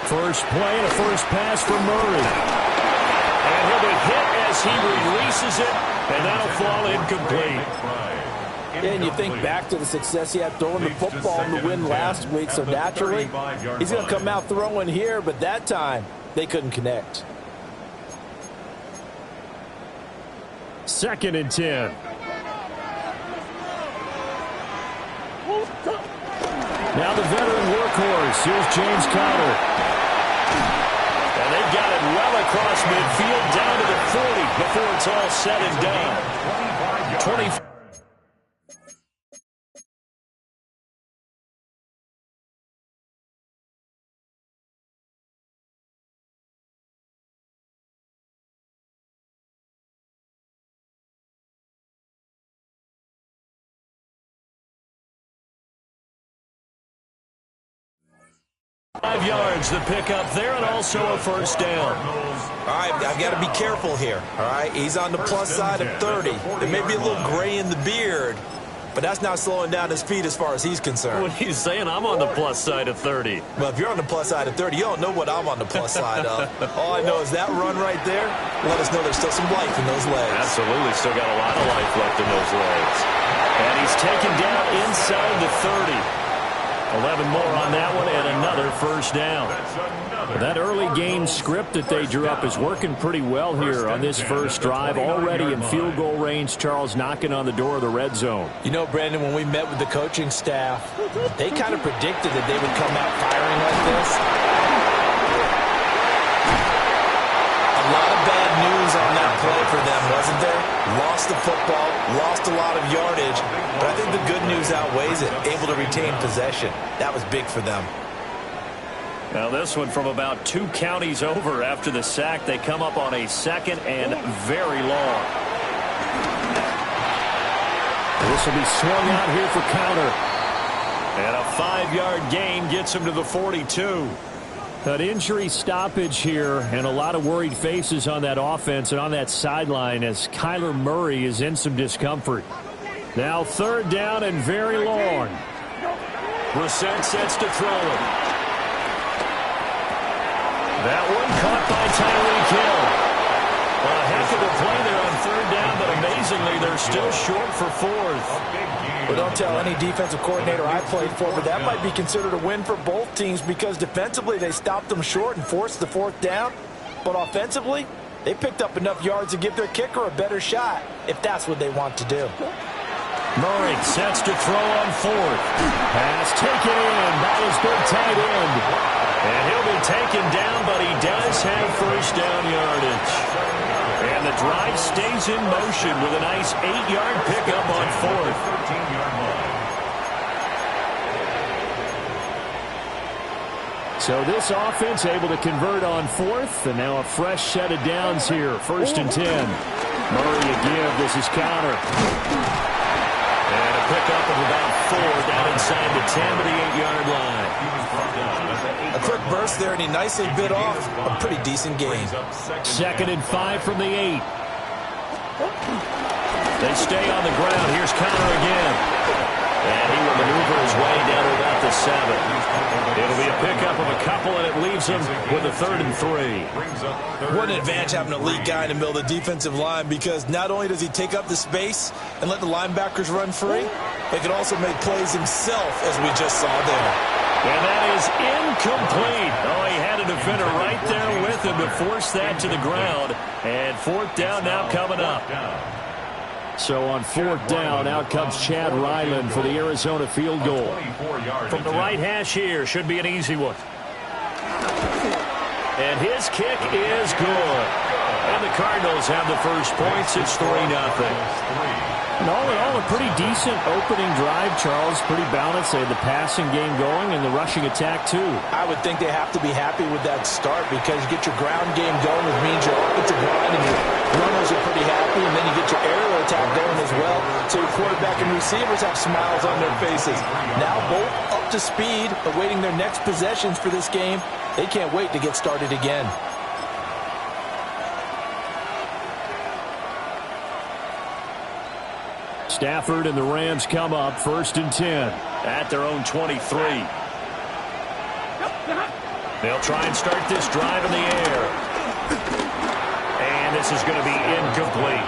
First play and a first pass for Murray. And he'll be hit as he releases it, and that'll fall incomplete. And you think back to the success he had throwing the football in the win last week, so naturally he's going to come out throwing here, but that time they couldn't connect. 2nd and 10. Now the veteran workhorse. Here's James Conner. And they've got it well across midfield down to the 40 before it's all said and done. 20. 5 yards the pickup there, and also a first down. All right, I've got to be careful here. All right, he's on the plus side of 30. There may be a little gray in the beard, but that's not slowing down his feet as far as he's concerned. What are you saying? I'm on the plus side of 30. Well, if you're on the plus side of 30, you don't know what I'm on the plus side of. All I know is that run right there let us know there's still some life in those legs. Absolutely, still got a lot of life left in those legs. And he's taken down inside the 30. 11 more on that one, and another first down. That early game script that they drew up is working pretty well here on this first drive. Already in field goal range, Charles knocking on the door of the red zone. You know, Brandon, when we met with the coaching staff, they kind of predicted that they would come out firing like this. A lot of bad news on that play for them, wasn't there? Lost the football, lost a lot of yardage, but I think the good news outweighs it. Able to retain possession. That was big for them. Now this one from about 2 counties over after the sack. They come up on a 2nd and very long. This will be swung out here for counter. And a 5-yard gain gets him to the 42. An injury stoppage here, and a lot of worried faces on that offense and on that sideline as Kyler Murray is in some discomfort. Now 3rd down and very long. Brissett sets to throw it. That one caught by Tyreek Hill. A heck of a play there on 3rd down, but amazingly they're still short for 4th. Well, don't tell any defensive coordinator I played for, but that might be considered a win for both teams because defensively they stopped them short and forced the 4th down. But offensively, they picked up enough yards to give their kicker a better shot if that's what they want to do. Murray sets to throw on 4th. Pass taken in by his big tight end. And he'll be taken down, but he does have first down yardage. And the drive stays in motion with a nice 8-yard pickup on 4th. So this offense able to convert on 4th, and now a fresh set of downs here. 1st and 10. Murray a give. This is counter. And a pickup of about 4 down inside the 10 to the 8-yard line. A quick burst there, and he nicely bit off a pretty decent gain. 2nd and 5 from the 8. They stay on the ground. Here's Conner again. And he will maneuver his way down to about the 7. It'll be a pickup of a couple, and it leaves him with a 3rd and 3. What an advantage having an elite guy in the middle of the defensive line, because not only does he take up the space and let the linebackers run free, but he can also make plays himself, as we just saw there. And that is incomplete. Oh, he had a defender right there with him to force that to the ground. And 4th down now coming up. So on 4th down, out comes Chad Ryland for the Arizona field goal. From the right hash here, should be an easy one. And his kick is good. And the Cardinals have the first points. It's 3-0. And all in all, a pretty decent opening drive, Charles. Pretty balanced. They had the passing game going and the rushing attack, too. I would think they have to be happy with that start because you get your ground game going, which means your offensive line and your runners are pretty happy, and then you get your aerial attack going as well. So your quarterback and receivers have smiles on their faces. Now both up to speed, awaiting their next possessions for this game. They can't wait to get started again. Stafford and the Rams come up 1st and 10 at their own 23. They'll try and start this drive in the air. And this is going to be incomplete.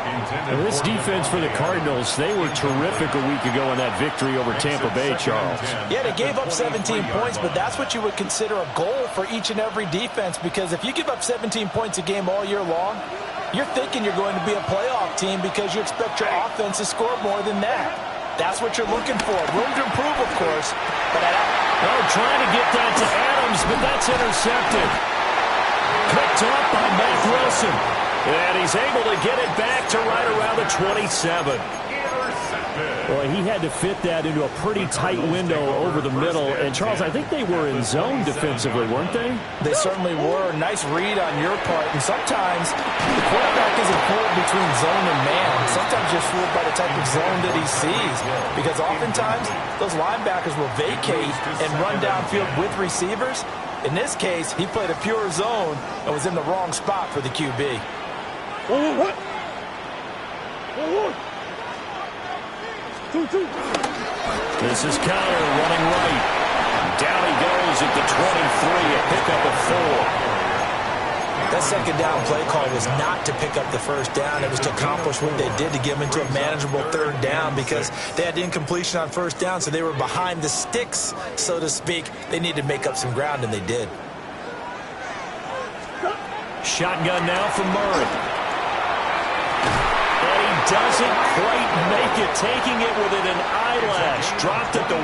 And this defense for the Cardinals, they were terrific a week ago in that victory over Tampa Bay, Charles. Yeah, they gave up 17 points, but that's what you would consider a goal for each and every defense, because if you give up 17 points a game all year long, you're thinking you're going to be a playoff team because you expect your offense to score more than that. That's what you're looking for. Room to improve, of course. But trying to get that to Adams, but that's intercepted. Picked off by Matt Wilson. And he's able to get it back to right around the 27. Well, he had to fit that into a pretty tight window over the middle. And, Charles, I think they were in zone defensively, weren't they? They certainly were. Nice read on your part. And sometimes the quarterback isn't fooled between zone and man. Sometimes you're fooled by the type of zone that he sees. Because oftentimes those linebackers will vacate and run downfield with receivers. In this case, he played a pure zone and was in the wrong spot for the QB. This is Connor running right. Down he goes at the 23, a pickup of 4. That second down play call was not to pick up the first down. It was to accomplish what they did, to get them into a manageable third down, because they had incompletion on first down, so they were behind the sticks, so to speak. They needed to make up some ground, and they did. Shotgun now from Murray. Doesn't quite make it, taking it within an eyelash. Dropped at the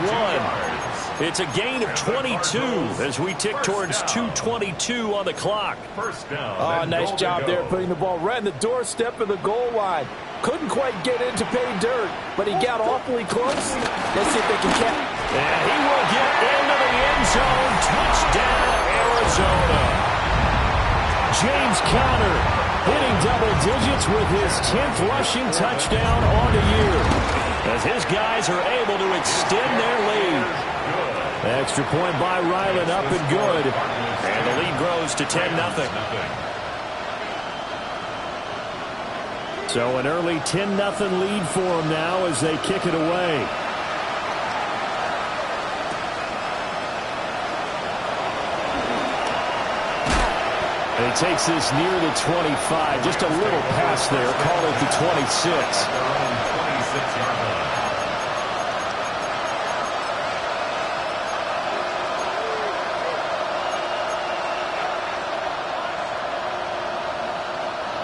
1. It's a gain of 22 as we tick towards 2:22 on the clock. First down. Oh, nice job there, putting the ball right in the doorstep of the goal line. Couldn't quite get in to pay dirt, but he got awfully close. Let's see if they can catch. And he will get into the end zone. Touchdown, Arizona. James Conner hitting double digits with his 10th rushing touchdown on the year, as his guys are able to extend their lead. Extra point by Ryland, up and good. And the lead grows to 10-0. So an early 10-0 lead for them now as they kick it away. And he takes this near the 25. Just a little pass there. Call it the 26.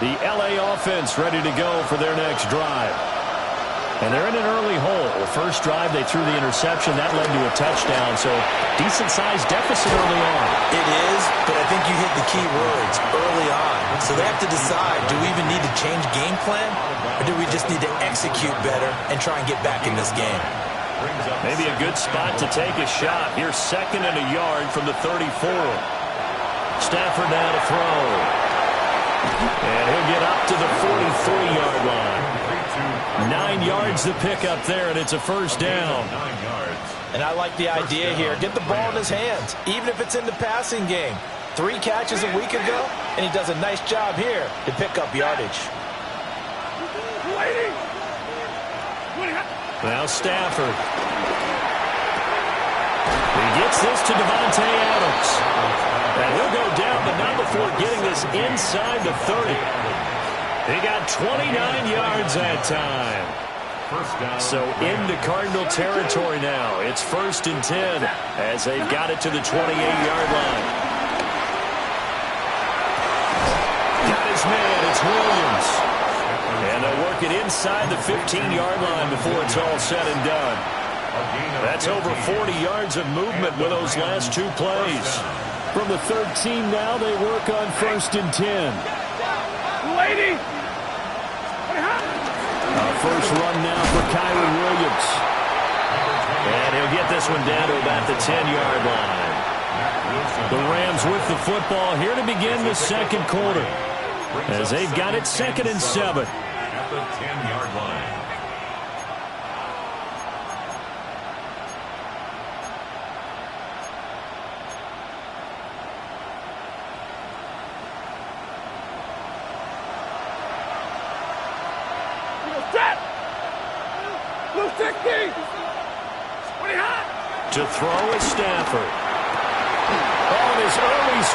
The LA offense ready to go for their next drive. And they're in an early hole. First drive, they threw the interception. That led to a touchdown. So decent-sized deficit early on. It is, but I think you hit the key words, early on. So they have to decide, do we even need to change game plan? Or do we just need to execute better and try and get back in this game? Maybe a good spot to take a shot. Here's 2nd and a yard from the 34. Stafford now to throw. And he'll get up to the 43-yard line. 9 yards to pick up there, and it's a first down. And I like the idea here. Get the ball in his hands, even if it's in the passing game. 3 catches a week ago, and he does a nice job here to pick up yardage. Now Stafford. He gets this to Devontae Adams. And he'll go down, but not before getting this inside the 30. He got 29 yards that time. So into Cardinal territory now. It's 1st and 10 as they've got it to the 28-yard line. Got his man. It's Williams. And they'll work it inside the 15-yard line before it's all said and done. That's over 40 yards of movement with those last 2 plays. From the 13 now, they work on 1st and 10. First run now for Kyron Williams. And he'll get this one down to about the 10-yard line. The Rams with the football here to begin the 2nd quarter, as they've got it 2nd and 7. At the 10-yard line. To throw is Stafford. Oh, and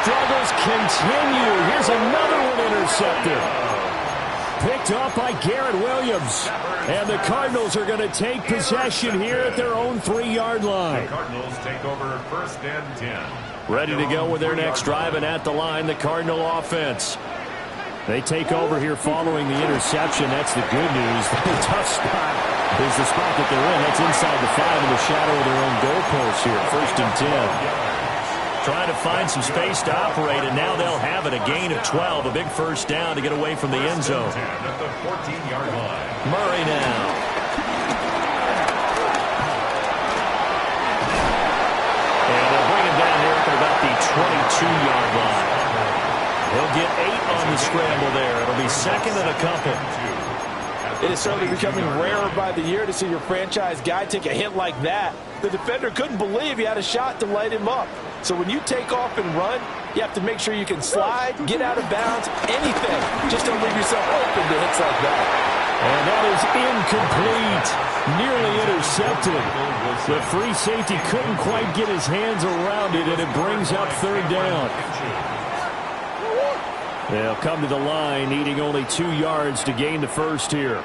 struggles continue. Here's another one intercepted. Picked up by Garrett Williams. And the Cardinals are going to take possession here at their own 3-yard line. The Cardinals take over 1st and 10. Ready to go with their next drive, and at the line, the Cardinal offense. They take over here following the interception. That's the good news. The tough spot is the spot that they're in. That's inside the 5 in the shadow of their own goalpost here. 1st and 10. Trying to find some space to operate, and now they'll have it. A gain of 12, a big first down to get away from the end zone. At the 14-yard line. Murray now. And they'll bring him down here up at about the 22-yard line. He'll get 8 on the scramble there. It'll be 2nd and a couple. It is certainly becoming rarer by the year to see your franchise guy take a hit like that. The defender couldn't believe he had a shot to light him up. So when you take off and run, you have to make sure you can slide, get out of bounds, anything. Just don't leave yourself open to hits like that. And that is incomplete. Nearly intercepted. The free safety couldn't quite get his hands around it, and it brings up 3rd down. They'll come to the line, needing only 2 yards to gain the first here.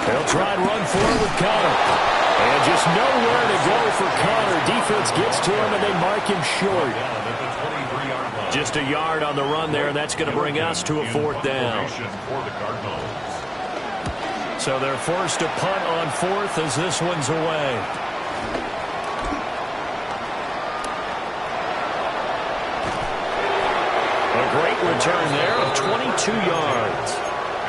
They'll try and run forward with Connor. And just nowhere to go for Connor. Defense gets to him, and they mark him short. Just a yard on the run there, and that's going to bring us to a 4th down. So they're forced to punt on 4th as this one's away. A great return there of 22 yards.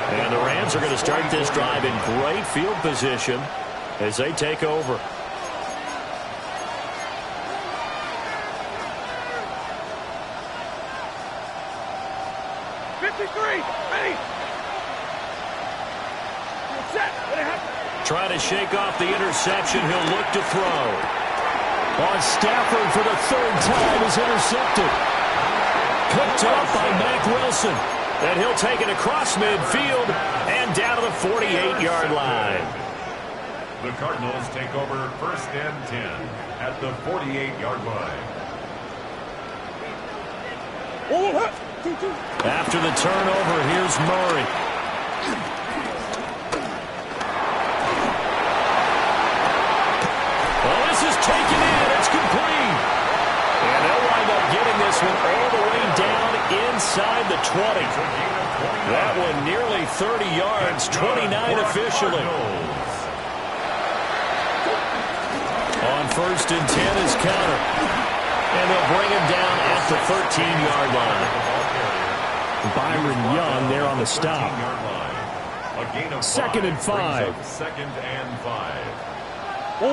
And the Rams are going to start this drive in great field position as they take over. Trying to shake off the interception. He'll look to throw. On Stafford for the 3rd time is intercepted. Picked up by Mack Wilson. And he'll take it across midfield and down to the 48-yard line. The Cardinals take over 1st and 10 at the 48-yard line. After the turnover, here's Murray. Well, this is taken in. It's complete. And they'll wind up getting this one all the way down inside the 20. That one nearly 30 yards, 29 officially. On 1st and 10 is Connor. And they'll bring him down at the 13-yard line. Byron Young there on the stop. 2nd and 5. 2nd and 5.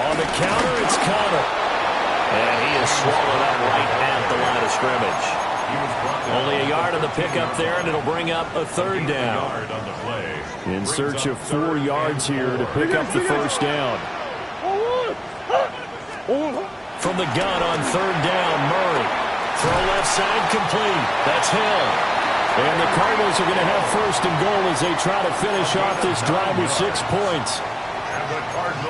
On the counter, it's Connor. And he is swallowed up right at the line of scrimmage. Only a yard on the pickup there, and it'll bring up a 3rd down. In search of 4 yards here to pick up the first down. From the gun on 3rd down, Murray. Throw left side complete. That's Hill. And the Cardinals are going to have 1st and goal as they try to finish off this drive with 6 points.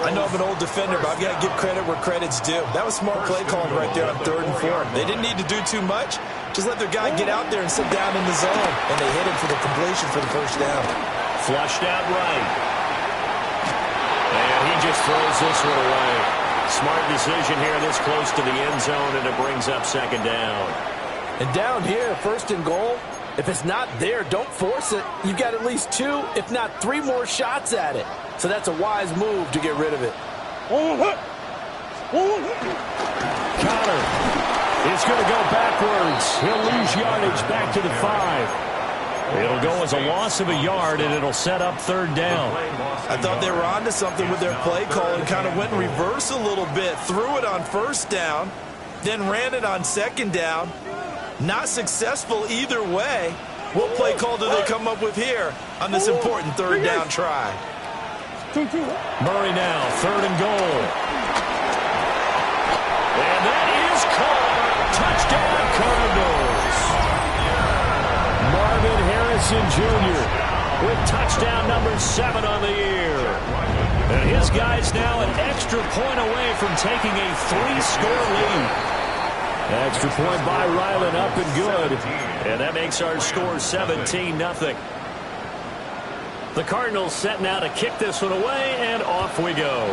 I know I'm an old defender, but I've got to give credit where credit's due. That was smart play calling right there on 3rd and 4. They didn't need to do too much. Just let their guy get out there and sit down in the zone. And they hit him for the completion for the first down. Flushed out right. And he just throws this one away. Smart decision here this close to the end zone, and it brings up 2nd down. And down here, 1st and goal, if it's not there, don't force it. You've got at least 2, if not 3 more shots at it. So that's a wise move to get rid of it. Connor is going to go backwards. He'll lose yardage back to the 5. It'll go as a loss of a yard, and it'll set up 3rd down. I thought they were onto something with their play call and kind of went in reverse a little bit. Threw it on 1st down, then ran it on 2nd down. Not successful either way. What play call do they come up with here on this important 3rd down try? Murray now, 3rd and goal. And that is caught. Touchdown, Cardinals. Marvin Harrison Jr. with touchdown number 7 on the year. And his guys now an extra point away from taking a 3-score lead. Extra point by Ryland, up and good. And that makes our score 17-0. The Cardinals set now to kick this one away, and off we go.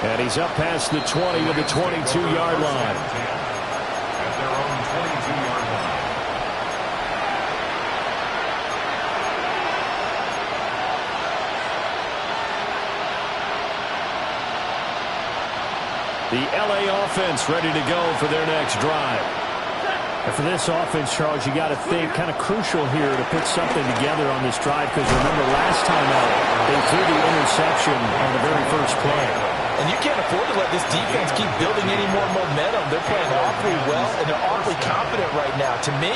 And he's up past the 20 to the 22-yard line. At their own 22-yard line. The LA offense ready to go for their next drive. And for this offense, Charles, you got to think kind of crucial here to put something together on this drive, because remember last time out, they threw the interception on the very first play. And you can't afford to let this defense keep building any more momentum. They're playing awfully well, and they're awfully confident right now. To me,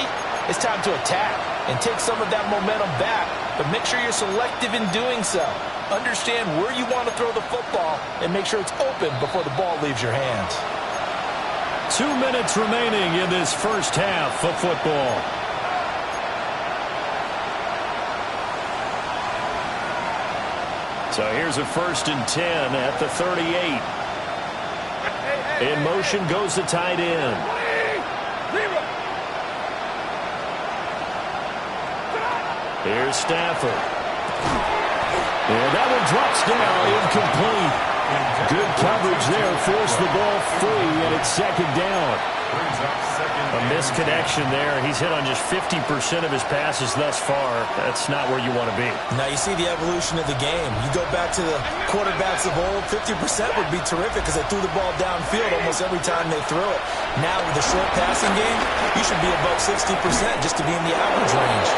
it's time to attack and take some of that momentum back, but make sure you're selective in doing so. Understand where you want to throw the football and make sure it's open before the ball leaves your hands. 2 minutes remaining in this first half of football. So here's a 1st and 10 at the 38. In motion goes the tight end. Here's Stafford. And that one drops down, incomplete. Good coverage there, forced the ball free, and it's 2nd down. A misconnection there. He's hit on just 50% of his passes thus far. That's not where you want to be. Now you see the evolution of the game. You go back to the quarterbacks of old, 50% would be terrific because they threw the ball downfield almost every time they threw it. Now with the short passing game, you should be above 60% just to be in the average range.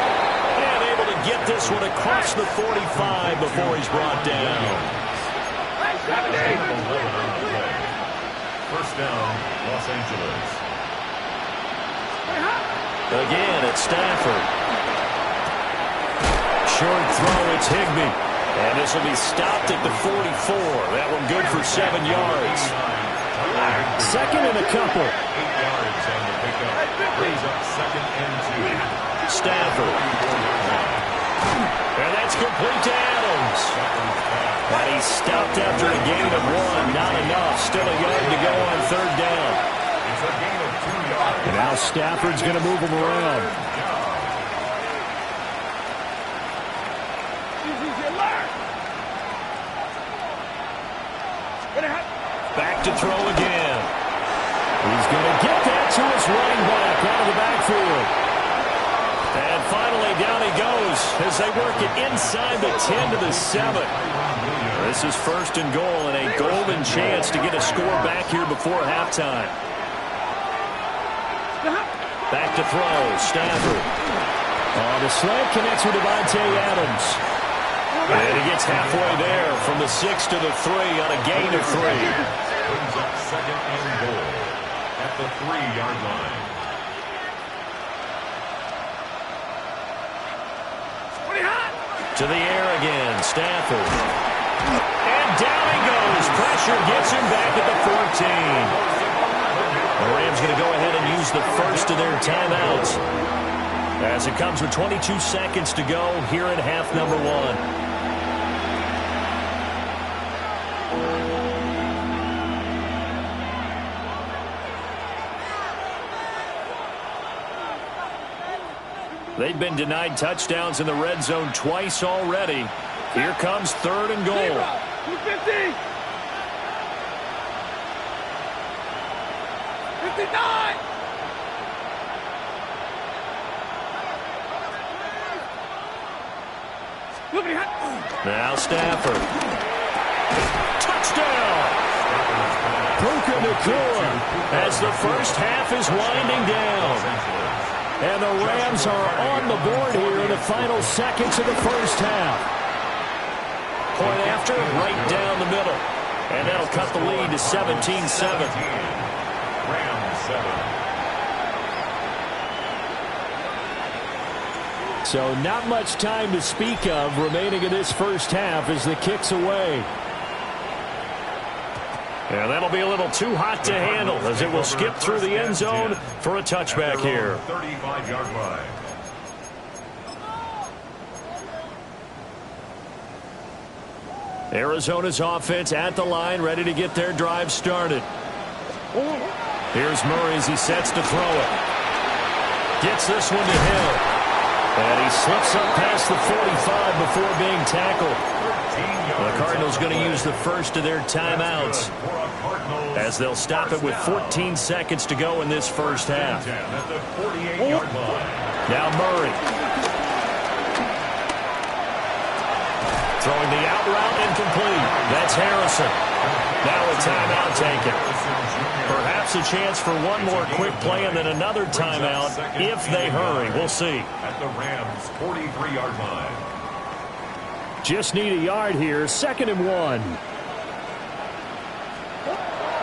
And able to get this one across the 45 before he's brought down. 1st down, Los Angeles. Again, it's Stafford. Short throw, it's Higbee. And this will be stopped at the 44. That one good for 7 yards. 2nd and a couple. 8 yards on the pickup. Brings up 2nd and 2. Stafford. And that's complete to Adams. And he's stopped after a gain of 1. Not enough. Still a yard to go on 3rd down. It's a gain of 2 yards. And now Stafford's going to move him around. Back to throw again. He's going to get that to his running back out of the backfield. And finally, down he goes as they work it inside the 10 to the 7. This is 1st and goal and a golden chance to get a score back here before halftime. Back to throw, Stafford. The slant connects with Devontae Adams. And he gets halfway there from the 6 to the 3 on a gain of 3. Brings up 2nd and goal at the 3-yard line. To the air again, Stafford. And down he goes. Pressure gets him back at the 14. The Rams going to go ahead and use the first of their timeouts as it comes with 22 seconds to go here in half number 1. They've been denied touchdowns in the red zone twice already. Here comes 3rd and goal. 250. 59. Now Stafford. Touchdown! Puka Nacua as the first half is winding down. And the Rams are on the board here in the final seconds of the first half. Point after, right down the middle. And that'll cut the lead to 17-7. Rams 7. So not much time to speak of remaining in this first half as the kick's away. And that'll be a little too hot to handle as it will skip through the end zone for a touchback here. 35-yard line. Arizona's offense at the line, ready to get their drive started. Here's Murray as he sets to throw it. Gets this one to Hill. And he slips up past the 45 before being tackled. The Cardinals going to use the first of their timeouts as they'll stop it with 14 seconds to go in this first half. Now Murray. Throwing the out route incomplete. That's Harrison. Now a timeout taken. Perhaps a chance for one more quick play and then another timeout if they hurry. We'll see. At the Rams' 43-yard line. Just need a yard here. 2nd and 1.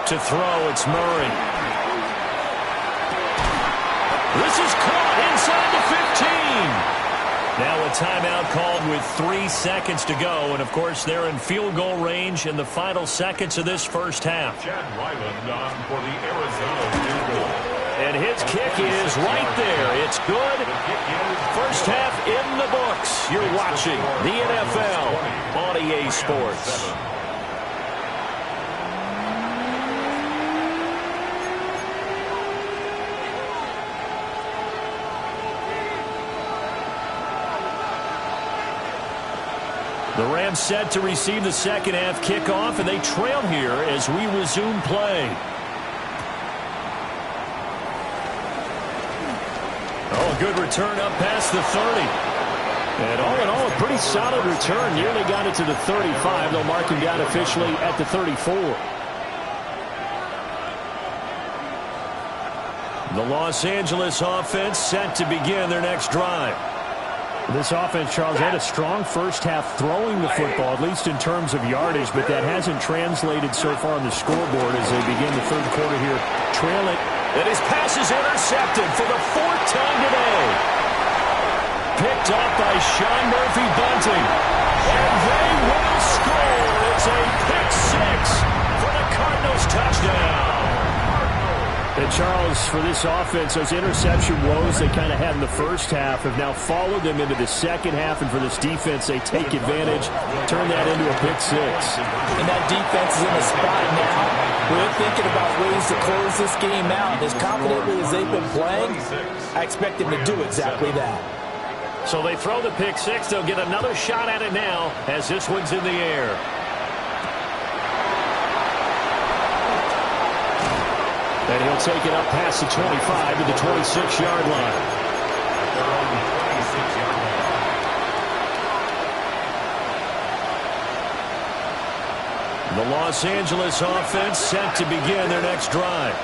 To throw, it's Murray. This is caught inside the 15. Now a timeout called with 3 seconds to go. And, of course, they're in field goal range in the final seconds of this first half. Chad Ryland on for the Arizona field goal. And his kick is right there. It's good. First half in the books. You're watching the NFL on EA Sports. The Rams set to receive the second half kickoff, and they trail here as we resume play. Oh, a good return up past the 30. And all in all, a pretty solid return. Nearly got it to the 35. They'll mark him down officially at the 34. The Los Angeles offense set to begin their next drive. This offense, Charles, had a strong first half throwing the football, at least in terms of yardage, but that hasn't translated so far on the scoreboard as they begin the third quarter here, trailing. And his pass is intercepted for the 4th time today. Picked up by Sean Murphy-Bunting. And they will score. It's a pick 6 for the Cardinals touchdown. And Charles, for this offense, those interception woes they kind of had in the first half have now followed them into the second half. And for this defense, they take advantage, turn that into a pick 6. And that defense is in a spot now where they're thinking about ways to close this game out. As confidently as they've been playing, I expect them to do exactly that. So they throw the pick 6. They'll get another shot at it now as this one's in the air. And he'll take it up past the 25 to the 26-yard line. The Los Angeles offense set to begin their next drive.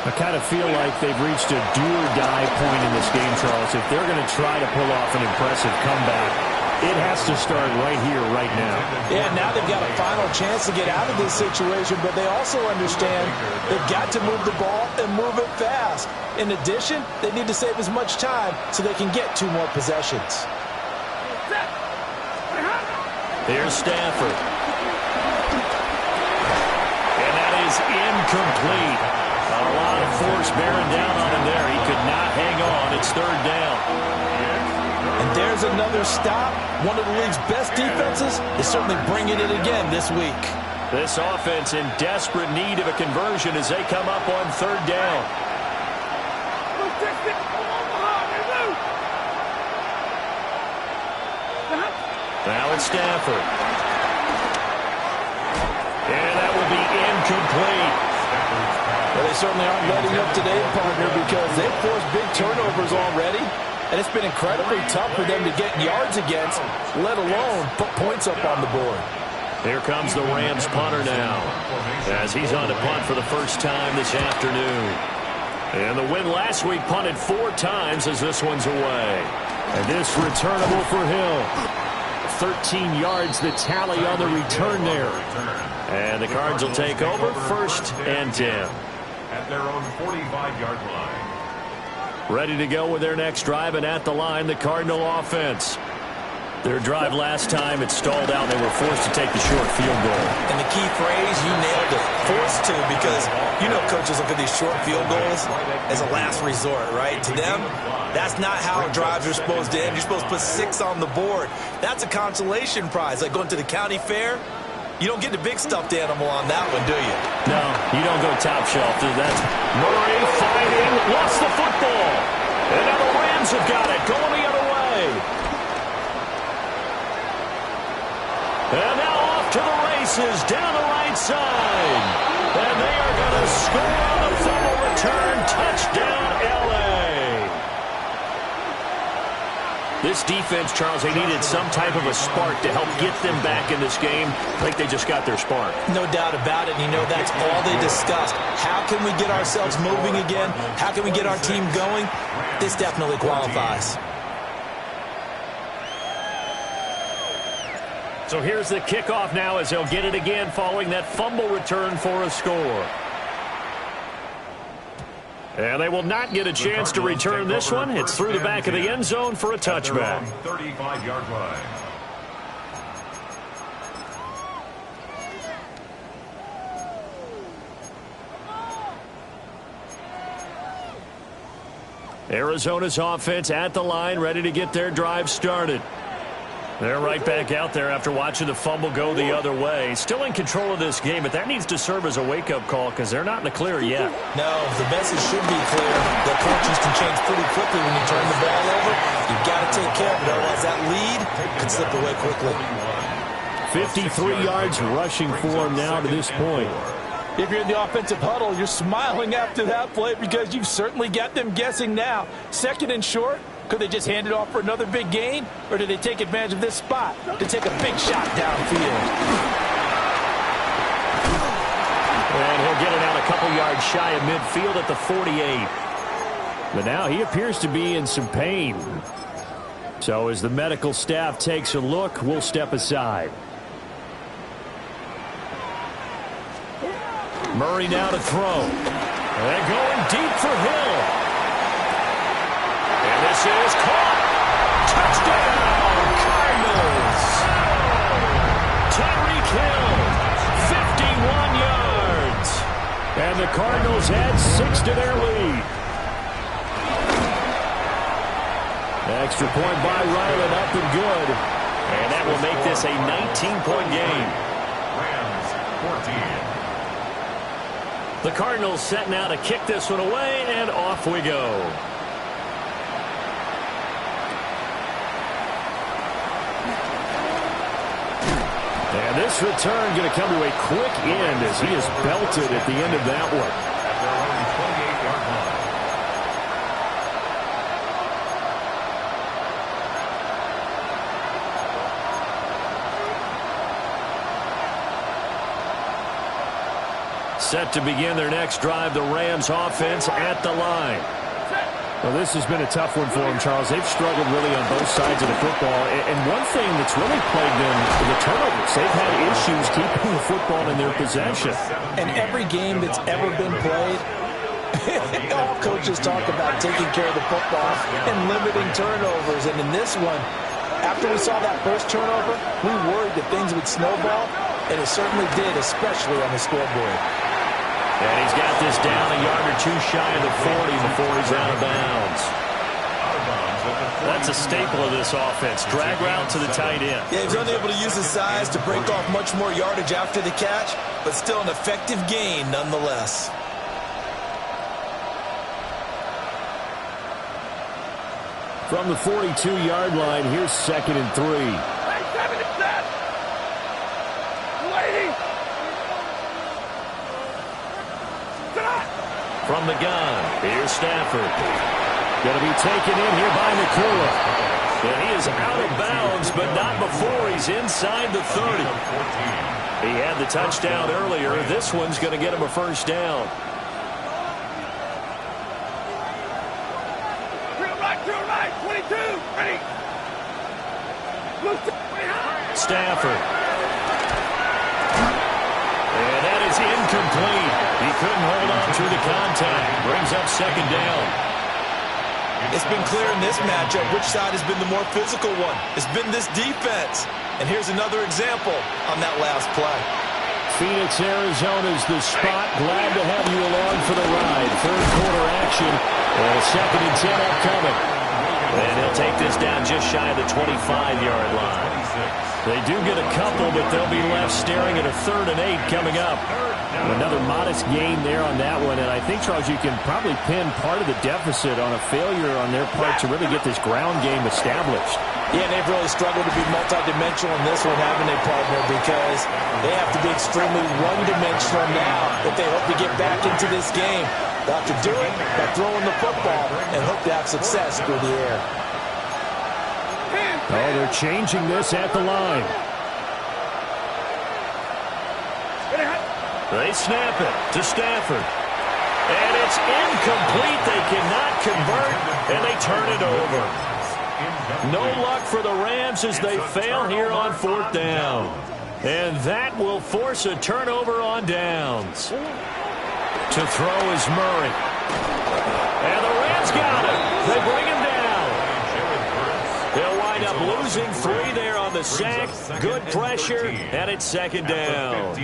I kind of feel like they've reached a do-or-die point in this game, Charles. If they're going to try to pull off an impressive comeback, it has to start right here, right now. Yeah, now they've got a final chance to get out of this situation, but they also understand they've got to move the ball and move it fast. In addition, they need to save as much time so they can get 2 more possessions. Here's Stafford. And that is incomplete. A lot of force bearing down on him there. He could not hang on. It's 3rd down. And there's another stop. One of the league's best defenses is certainly bringing it again this week. This offense in desperate need of a conversion as they come up on 3rd down. Now it's Stafford. And that will be incomplete. Well, they certainly aren't letting up today, partner, because they've forced big turnovers already. And it's been incredibly tough for them to get yards against, let alone put points up on the board. Here comes the Rams punter now, as he's on to punt for the first time this afternoon. And the win last week punted 4 times as this one's away. And this returnable for Hill. 13 yards the tally on the return there. And the Cards will take over 1st and 10. At their own 45-yard line. Ready to go with their next drive, and at the line, the Cardinal offense. Their drive last time, it stalled out. They were forced to take the short field goal. And the key phrase, you nailed it, forced to, because you know coaches look at these short field goals as a last resort, right? To them, that's not how drives are supposed to end. You're supposed to put 6 on the board. That's a consolation prize, like going to the county fair. You don't get the big stuffed animal on that one, do you? No, you don't go top shelf. That's Murray fighting, lost the football. And now the Rams have got it, going the other way. And now off to the races, down the right side. And they are going to score on the fumble return. Touchdown, L.A. This defense, Charles, they needed some type of a spark to help get them back in this game. I think they just got their spark. No doubt about it. And you know, that's all they discussed. How can we get ourselves moving again? How can we get our team going? This definitely qualifies. So here's the kickoff now as they'll get it again following that fumble return for a score. And they will not get a chance to return this one. It's through the back of the end zone for a touchback. 35-yard line. Arizona's offense at the line, ready to get their drive started. They're right back out there after watching the fumble go the other way. Still in control of this game, but that needs to serve as a wake-up call because they're not in the clear yet. No, the message should be clear. The coaches can change pretty quickly when you turn the ball over. You've got to take care of it, otherwise that lead can slip away quickly. 53 yards rushing for him now to this point. If you're in the offensive huddle, you're smiling after that play because you've certainly got them guessing now. Second and short. Could they just hand it off for another big gain? Or did they take advantage of this spot to take a big shot downfield? And he'll get it out a couple yards shy of midfield at the 48. But now he appears to be in some pain. So as the medical staff takes a look, we'll step aside. Murray now to throw. And going deep for Hill. And this is caught. Touchdown, Cardinals. Tyreek Hill, 51 yards. And the Cardinals add 6 to their lead. Extra point by Ryland, up and good. And that will make this a 19-point game. Rams 14. The Cardinals set now to kick this one away, and off we go. And this return going to come to a quick end as he is belted at the end of that one. At their own 28-yard line. Set to begin their next drive, the Rams offense at the line. Well, this has been a tough one for them, Charles. They've struggled really on both sides of the football. And one thing that's really plagued them is the turnovers. They've had issues keeping the football in their possession. And every game that's ever been played, all coaches talk about taking care of the football and limiting turnovers. And in this one, after we saw that first turnover, we worried that things would snowball, and it certainly did, especially on the scoreboard. And he's got this down a yard or two shy of the 40 before he's out of bounds. That's a staple of this offense. Drag route to the tight end. Yeah, he's unable to use his size to break off much more yardage after the catch, but still an effective gain nonetheless. From the 42-yard line, here's 2nd and 3. Hey, 7 is set. Waiting. From the gun, here's Stafford. Going to be taken in here by McCullough. And he is out of bounds, but not before he's inside the 30. He had the touchdown earlier. This one's going to get him a first down. Drill right, 22, ready. Stafford. And that is incomplete. He couldn't hold on through the contact. Brings up 2nd down. It's been clear in this matchup which side has been the more physical one. It's been this defense. And here's another example on that last play. Phoenix, Arizona's the spot. Glad to have you along for the ride. Third quarter action. And a 2nd and 10 upcoming. And he'll take this down just shy of the 25-yard line. They do get a couple, but they'll be left staring at a 3rd and 8 coming up. Another modest gain there on that one, and I think, Charles, you can probably pin part of the deficit on a failure on their part to really get this ground game established. Yeah, they've really struggled to be multidimensional in this one, haven't they, partner? Because they have to be extremely one-dimensional now if they hope to get back into this game. They'll have to do it by throwing the football and hope to have success through the air. Oh, they're changing this at the line. They snap it to Stafford. And it's incomplete. They cannot convert, and they turn it over. No luck for the Rams as they fail here on 4th down. And that will force a turnover on downs. To throw is Murray. And the Rams got it. They bring him down. They'll wind up losing 3 there on the sack. Good pressure, and it's 2nd down.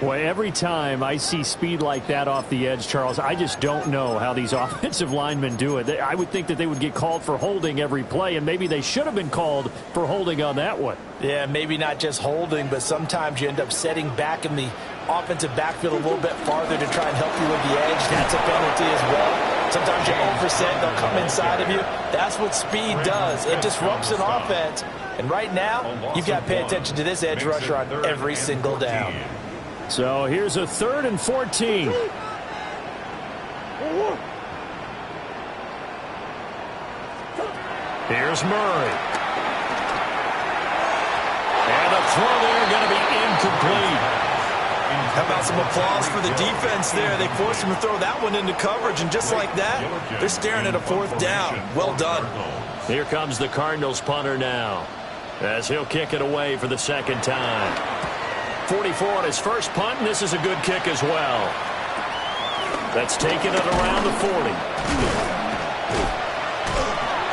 Well, every time I see speed like that off the edge, Charles, I just don't know how these offensive linemen do it. I would think that they would get called for holding every play, and maybe they should have been called for holding on that one. Yeah, maybe not just holding, but sometimes you end up setting back in the offensive backfield a little bit farther to try and help you with the edge. That's a penalty as well. Sometimes you overset, they'll come inside of you. That's what speed does. It disrupts an offense. And right now, you've got to pay attention to this edge rusher on every single down. So here's a 3rd and 14. Here's Murray. And the throw there going to be incomplete. How about some applause for the defense there? They forced him to throw that one into coverage, and just like that, they're staring at a 4th down. Well done. Here comes the Cardinals punter now, as he'll kick it away for the 2nd time. 44 on his first punt, and this is a good kick as well. That's taking it around the 40.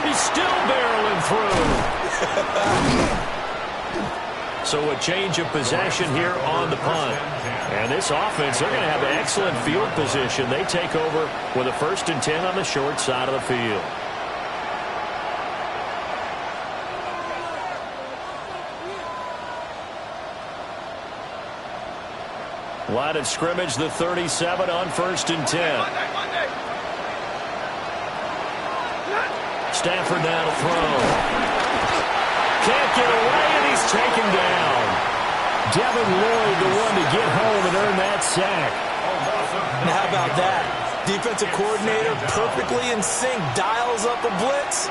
He's still barreling through. So a change of possession here on the punt. And this offense, they're going to have excellent field position. They take over with a 1st and 10 on the short side of the field. Line of scrimmage, the 37 on 1st and 10. Stafford now to throw. Can't get away, and he's taken down. Devin Lloyd, the one to get home and earn that sack. Now, how about that? Defensive coordinator perfectly in sync, dials up a blitz,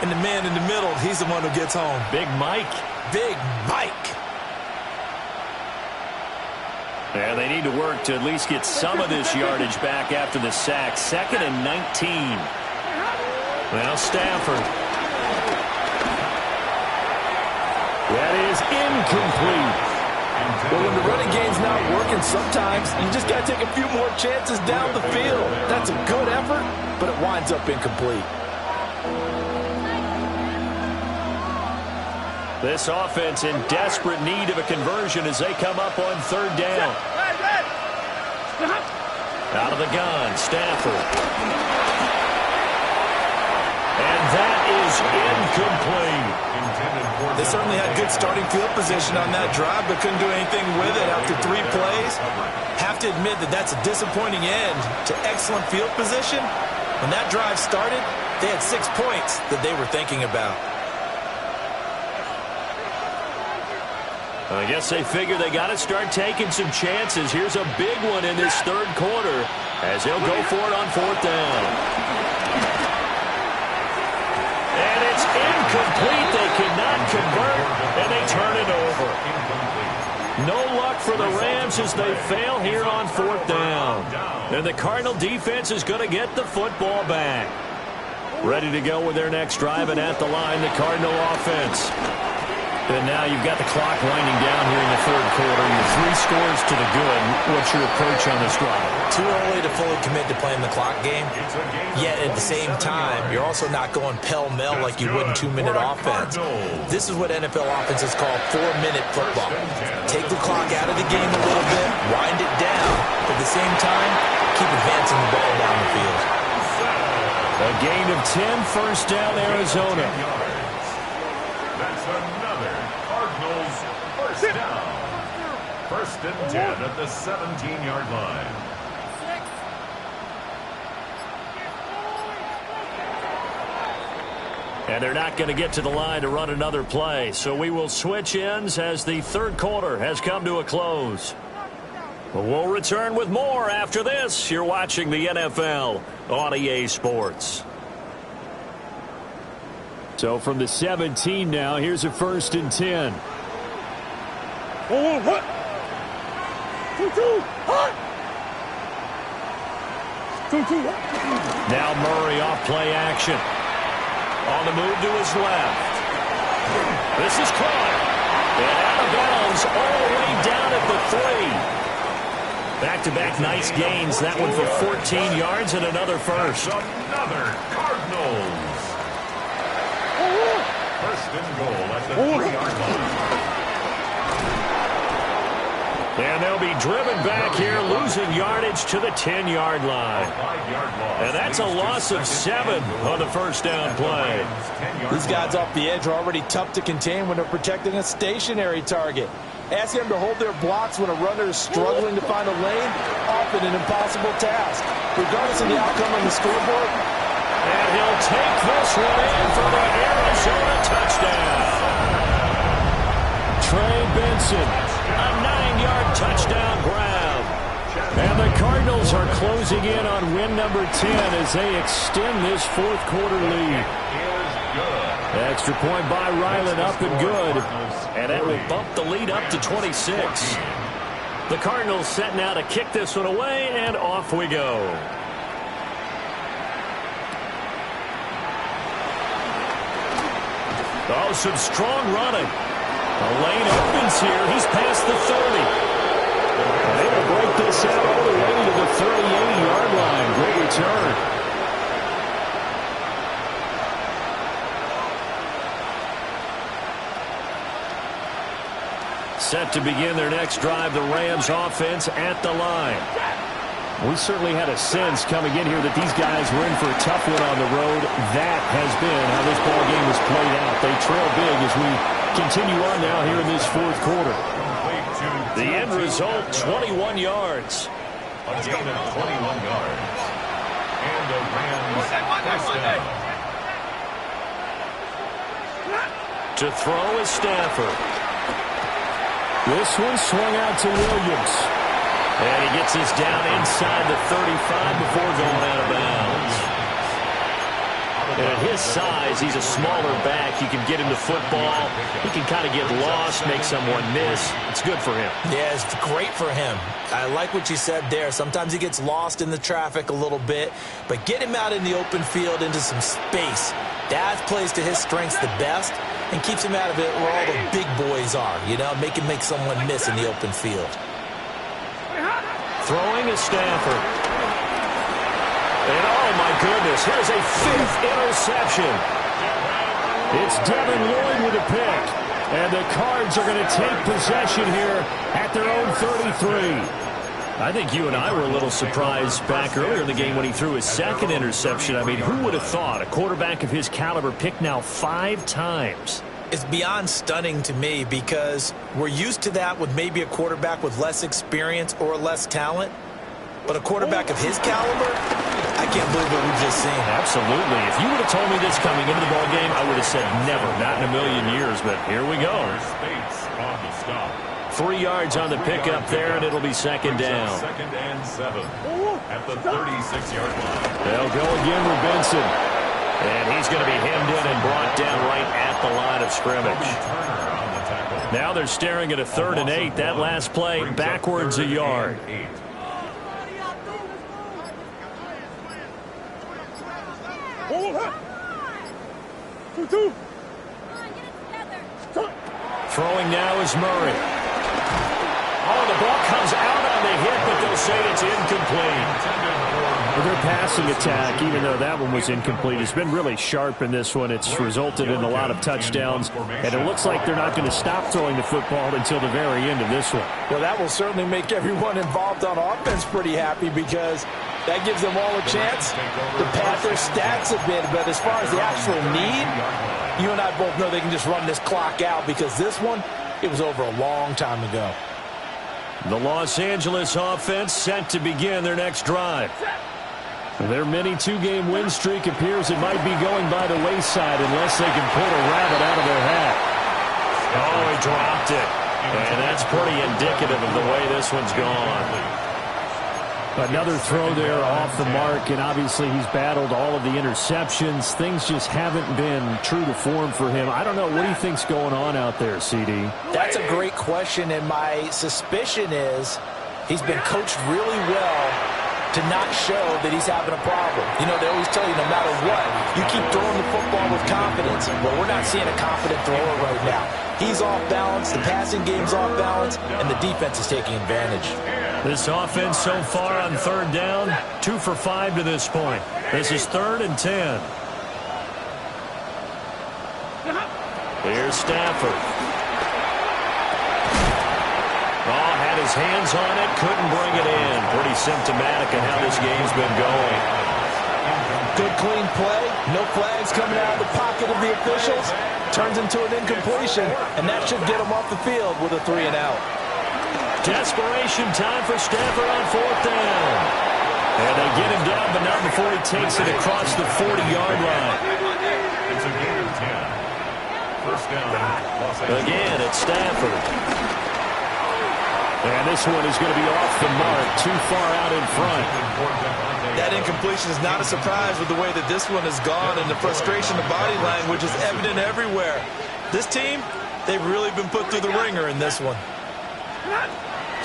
and the man in the middle, he's the one who gets home. Big Mike. Big Mike. And they need to work to at least get some of this yardage back after the sack. 2nd and 19. Well, Stafford. That is incomplete. Well, when the running game's not working, sometimes you just got to take a few more chances down the field. That's a good effort, but it winds up incomplete. This offense in desperate need of a conversion as they come up on 3rd down. Out of the gun, Stafford. And that is incomplete. They certainly had good starting field position on that drive, but couldn't do anything with it after 3 plays. Have to admit that that's a disappointing end to excellent field position. When that drive started, they had 6 points that they were thinking about. I guess they figure they got to start taking some chances. Here's a big one in this 3rd quarter as he'll go for it on 4th down. And it's incomplete. They cannot convert, and they turn it over. No luck for the Rams as they fail here on 4th down. And the Cardinal defense is going to get the football back. Ready to go with their next drive, and at the line, the Cardinal offense. And now you've got the clock winding down here in the third quarter. You're 3 scores to the good. What's your approach on this drive? Too early to fully commit to playing the clock game. Yet at the same time, you're also not going pell-mell like you would in 2-minute offense. This is what NFL offenses call 4-minute football. Take the clock out of the game a little bit, wind it down. At the same time, keep advancing the ball down the field. A gain of 10, first down, Arizona. That's another Cardinals first down. First and 10 at the 17-yard line. And they're not going to get to the line to run another play. So we will switch ends as the third quarter has come to a close. But we'll return with more after this. You're watching the NFL on EA Sports. So from the 17 now, here's a first and 10. Now Murray off play action. On the move to his left. This is caught. And out of bounds all the way down at the 3. Back-to-back nice gains. That one for 14 yards and another first. Another Cardinals. First and goal at the 3-yard line. And they'll be driven back here, losing yardage to the 10-yard line. And that's a loss of 7 on the first down play. These guys off the edge are already tough to contain when they're protecting a stationary target. Asking them to hold their blocks when a runner is struggling to find a lane, often an impossible task. Regardless of the outcome on the scoreboard. And he'll take this one in for the Arizona touchdown. Trey Benson, a 9-yard touchdown grab. And the Cardinals are closing in on win number 10 as they extend this fourth quarter lead. Extra point by Ryland, up and good. And that will bump the lead up to 26. The Cardinals set now to kick this one away, and off we go. Oh, some strong running. The lane opens here. He's past the 30. And they will break this out all the way to the 38-yard line. Great return. Set to begin their next drive, the Rams offense at the line. We certainly had a sense coming in here that these guys were in for a tough one on the road. That has been how this ball game has played out. They trail big as we continue on now here in this fourth quarter. The end result, 21 yards. A gain of 21 yards. And the Rams first down. To throw is Stafford. This one swung out to Williams. And he gets this down inside the 35 before going out of bounds. And at his size, he's a smaller back. You can get him to football. He can kind of get lost, make someone miss. It's good for him. Yeah, it's great for him. I like what you said there. Sometimes he gets lost in the traffic a little bit, but get him out in the open field into some space. That plays to his strengths the best and keeps him out of it where all the big boys are, you know, make someone miss in the open field. Throwing is Stafford. And oh my goodness, here's a 5th interception. It's Devin Lloyd with a pick. And the Cards are going to take possession here at their own 33. I think you and I were a little surprised back earlier in the game when he threw his 2nd interception. I mean, who would have thought a quarterback of his caliber picked now 5 times? It's beyond stunning to me because we're used to that with maybe a quarterback with less experience or less talent. But a quarterback of his caliber, I can't believe what we've just seen. Absolutely. If you would have told me this coming into the ballgame, I would have said never, not in a million years. But here we go. 3 yards on the pickup there, and it'll be second down. Second and 7 at the 36-yard line. They'll go again with Benson. And he's going to be hemmed in and brought down right at the line of scrimmage. Now they're staring at a 3rd and 8. That last play backwards a yard. Throwing now is Murray. Oh, the ball comes out on the hit, but they'll say it's incomplete. Well, their passing attack, even though that one was incomplete, has been really sharp in this one. It's resulted in a lot of touchdowns, and it looks like they're not going to stop throwing the football until the very end of this one. Well, that will certainly make everyone involved on offense pretty happy because that gives them all a chance to pad their stats a bit. But as far as the actual need, you and I both know they can just run this clock out because this one, it was over a long time ago. The Los Angeles offense set to begin their next drive. Their mini two-game win streak appears it might be going by the wayside unless they can pull a rabbit out of their hat. Oh, he dropped it. And that's pretty indicative of the way this one's gone. Another throw there off the mark, and obviously he's battled all of the interceptions. Things just haven't been true to form for him. I don't know. What do you think's going on out there, CD? That's a great question, and my suspicion is he's been coached really well to not show that he's having a problem. You know, they always tell you no matter what, you keep throwing the football with confidence. Well, we're not seeing a confident thrower right now. He's off balance, the passing game's off balance, and the defense is taking advantage. This offense so far on third down, 2 for 5 to this point. This is 3rd and 10. Here's Stafford. Oh, had his hands on it, couldn't bring it in. Pretty symptomatic of how this game's been going. Good clean play, no flags coming out of the pocket of the officials. Turns into an incompletion, and that should get him off the field with a 3-and-out. Desperation time for Stafford on 4th down. And they get him down, but not before he takes it across the 40-yard line. It's a gain of 10. First down, Los Angeles. Again, it's Stafford. And this one is going to be off the mark, too far out in front. That incompletion is not a surprise with the way that this one has gone, and the frustration of body language is evident everywhere. This team, they've really been put through the ringer in this one.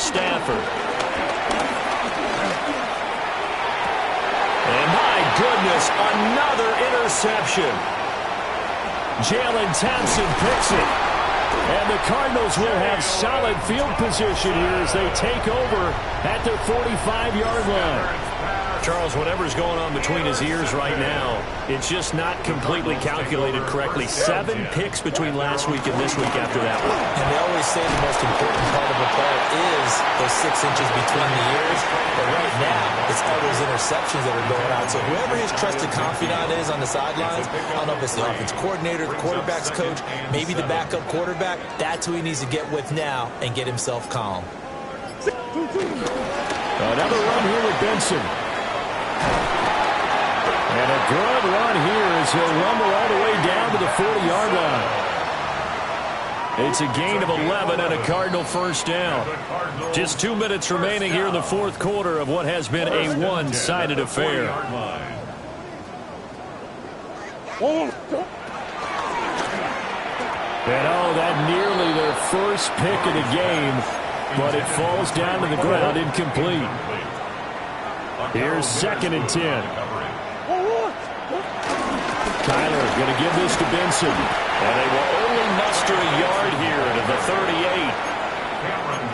Stafford. And my goodness, another interception. Jalen Thompson picks it. And the Cardinals will have solid field position here as they take over at their 45-yard line. Charles, whatever's going on between his ears right now, it's just not completely calculated correctly. 7 picks between last week and this week after that one. And they always say the most important part of a play is those 6 inches between the ears. But right now, it's all those interceptions that are going on. So whoever his trusted confidant is on the sidelines, I don't know if it's the offense coordinator, the quarterback's coach, maybe the backup quarterback, that's who he needs to get with now and get himself calm. Another run here with Benson. And a good run here as he'll rumble all the way down to the 40-yard line. It's a gain of 11 and a Cardinal first down. Just 2 minutes remaining here in the 4th quarter of what has been a one-sided affair. And oh, that nearly their first pick of the game, but it falls down to the ground incomplete. Here's 2nd and 10. Kyler going to give this to Benson. And they will only muster a yard here to the 38.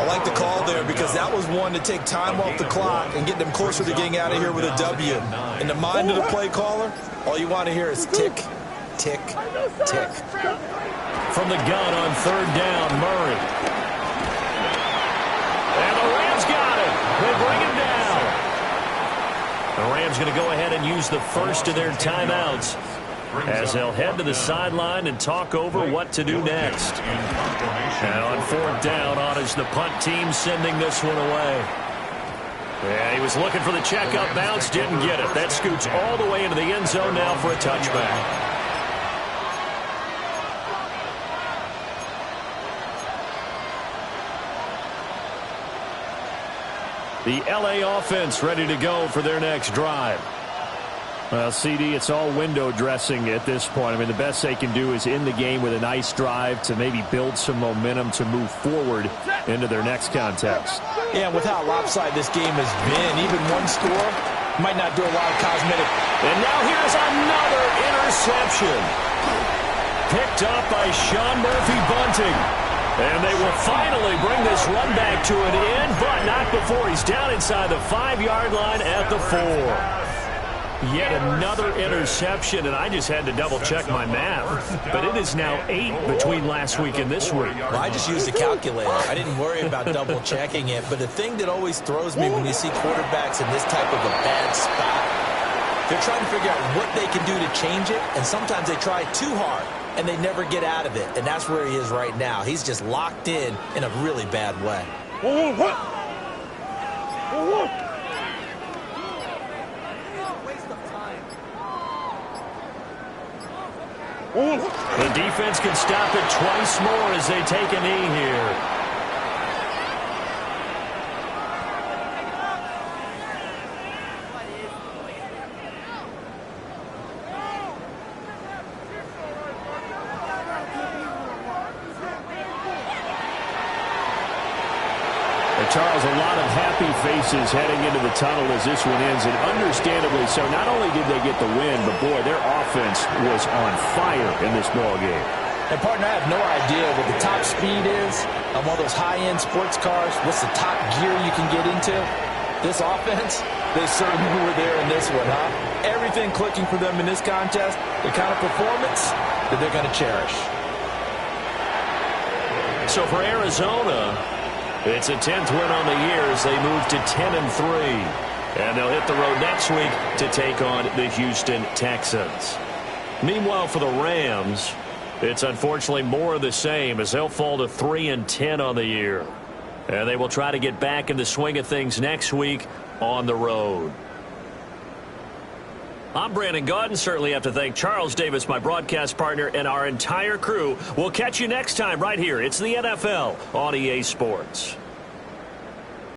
I like the call there because that was one to take time off the clock and get them closer to getting out of here with a W. In the mind of the play caller, all you want to hear is tick, tick, tick. From the gun on 3rd down, Murray. And the Rams got him. They bring him down. The Rams going to go ahead and use the first of their timeouts as they'll head to the sideline and talk over what to do next. And on 4th down, on is the punt team sending this one away. Yeah, he was looking for the checkup bounce, didn't get it. That scoots all the way into the end zone now for a touchback. The L.A. offense ready to go for their next drive. Well, CD, it's all window dressing at this point. I mean, the best they can do is in the game with a nice drive to maybe build some momentum to move forward into their next context. Yeah, with how lopsided this game has been, even one score might not do a lot of cosmetic. And now here's another interception. Picked up by Sean Murphy-Bunting. And they will finally bring this run back to an end, but not before he's down inside the 5-yard line at the 4. Yet another interception, and I just had to double-check my math. But it is now 8 between last week and this week. Well, I just used a calculator. I didn't worry about double-checking it. But the thing that always throws me when you see quarterbacks in this type of a bad spot, they're trying to figure out what they can do to change it, and sometimes they try too hard, and they never get out of it. And that's where he is right now. He's just locked in a really bad way. The defense can stop it twice more as they take a knee here. Charles, a lot of happy faces heading into the tunnel as this one ends, and understandably so. Not only did they get the win, but, boy, their offense was on fire in this ballgame. And, partner, I have no idea what the top speed is on one of those high-end sports cars. What's the top gear you can get into? This offense, they certainly were there in this one, huh? Everything clicking for them in this contest, the kind of performance that they're going to cherish. So for Arizona, it's a 10th win on the year as they move to 10-3. And they'll hit the road next week to take on the Houston Texans. Meanwhile, for the Rams, it's unfortunately more of the same as they'll fall to 3-10 on the year. And they will try to get back in the swing of things next week on the road. I'm Brandon Gaudin. Certainly have to thank Charles Davis, my broadcast partner, and our entire crew. We'll catch you next time right here. It's the NFL on EA Sports.